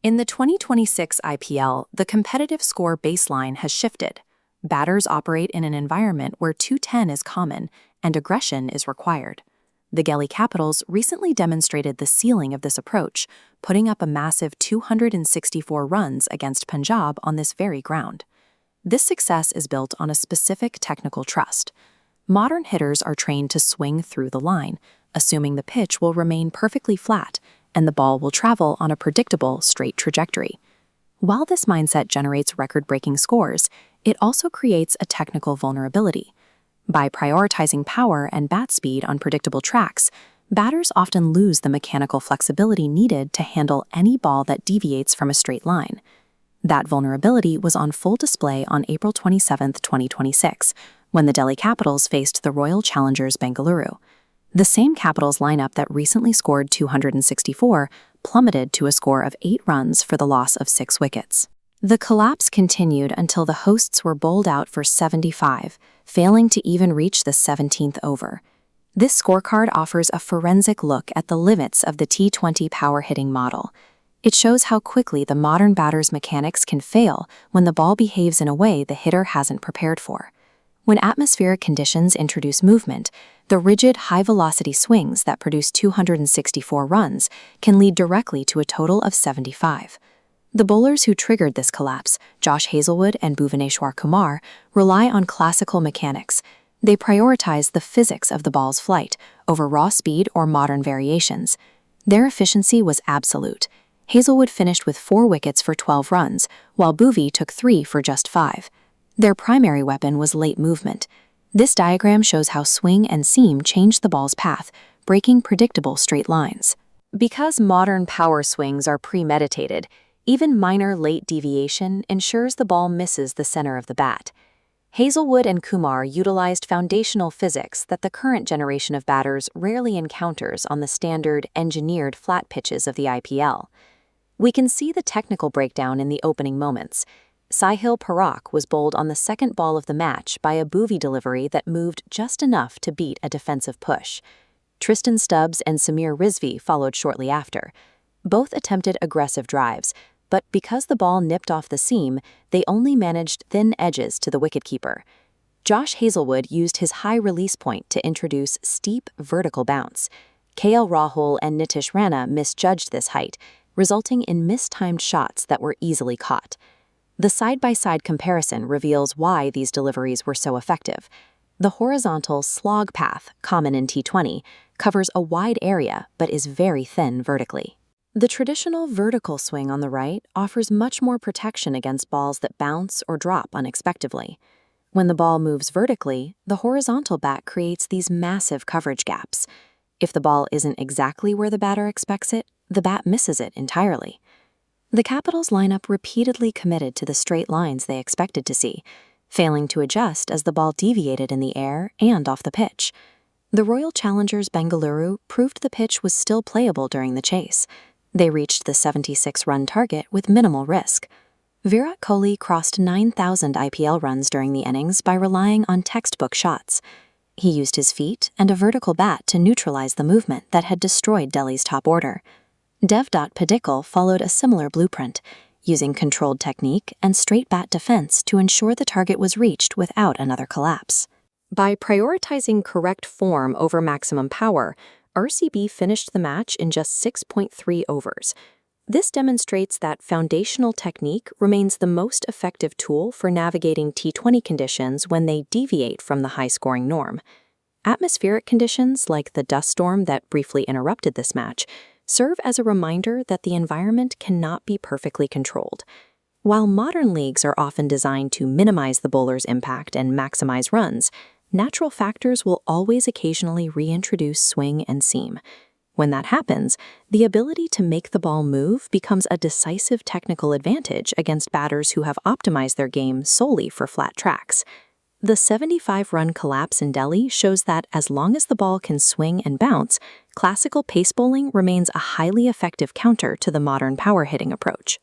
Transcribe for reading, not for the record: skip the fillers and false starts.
In the 2026 IPL, the competitive score baseline has shifted. Batters operate in an environment where 210 is common and aggression is required. The Delhi Capitals recently demonstrated the ceiling of this approach, putting up a massive 264 runs against Punjab on this very ground. This success is built on a specific technical trust. Modern hitters are trained to swing through the line, assuming the pitch will remain perfectly flat and the ball will travel on a predictable, straight trajectory. While this mindset generates record-breaking scores, it also creates a technical vulnerability. By prioritizing power and bat speed on predictable tracks, batters often lose the mechanical flexibility needed to handle any ball that deviates from a straight line. That vulnerability was on full display on April 27, 2026, when the Delhi Capitals faced the Royal Challengers Bengaluru. The same Capitals lineup that recently scored 264 plummeted to a score of 8 runs for the loss of 6 wickets. The collapse continued until the hosts were bowled out for 75, failing to even reach the 17th over. This scorecard offers a forensic look at the limits of the T20 power hitting model. It shows how quickly the modern batter's mechanics can fail when the ball behaves in a way the hitter hasn't prepared for. When atmospheric conditions introduce movement, the rigid, high-velocity swings that produce 264 runs can lead directly to a total of 75. The bowlers who triggered this collapse, Josh Hazlewood and Bhuvneshwar Kumar, rely on classical mechanics. They prioritize the physics of the ball's flight over raw speed or modern variations. Their efficiency was absolute. Hazlewood finished with 4 wickets for 12 runs, while Bhuvi took 3 for just 5. Their primary weapon was late movement. This diagram shows how swing and seam changed the ball's path, breaking predictable straight lines. Because modern power swings are premeditated, even minor late deviation ensures the ball misses the center of the bat. Hazlewood and Kumar utilized foundational physics that the current generation of batters rarely encounters on the standard, engineered flat pitches of the IPL. We can see the technical breakdown in the opening moments. Sahil Parakh was bowled on the second ball of the match by a Bhuvi delivery that moved just enough to beat a defensive push. Tristan Stubbs and Samir Rizvi followed shortly after. Both attempted aggressive drives, but because the ball nipped off the seam, they only managed thin edges to the wicketkeeper. Josh Hazlewood used his high release point to introduce steep vertical bounce. KL Rahul and Nitish Rana misjudged this height, resulting in mistimed shots that were easily caught. The side-by-side comparison reveals why these deliveries were so effective. The horizontal slog path, common in T20, covers a wide area but is very thin vertically. The traditional vertical swing on the right offers much more protection against balls that bounce or drop unexpectedly. When the ball moves vertically, the horizontal bat creates these massive coverage gaps. If the ball isn't exactly where the batter expects it, the bat misses it entirely. The Capitals lineup repeatedly committed to the straight lines they expected to see, failing to adjust as the ball deviated in the air and off the pitch. The Royal Challengers Bengaluru proved the pitch was still playable during the chase. They reached the 76-run target with minimal risk. Virat Kohli crossed 9,000 IPL runs during the innings by relying on textbook shots. He used his feet and a vertical bat to neutralize the movement that had destroyed Delhi's top order. Devdutt Padikkal followed a similar blueprint, using controlled technique and straight bat defense to ensure the target was reached without another collapse. By prioritizing correct form over maximum power, RCB finished the match in just 6.3 overs. This demonstrates that foundational technique remains the most effective tool for navigating T20 conditions when they deviate from the high-scoring norm. Atmospheric conditions, like the dust storm that briefly interrupted this match, serve as a reminder that the environment cannot be perfectly controlled. While modern leagues are often designed to minimize the bowler's impact and maximize runs, natural factors will always occasionally reintroduce swing and seam. When that happens, the ability to make the ball move becomes a decisive technical advantage against batters who have optimized their game solely for flat tracks. The 75-run collapse in Delhi shows that as long as the ball can swing and bounce, classical pace bowling remains a highly effective counter to the modern power hitting approach.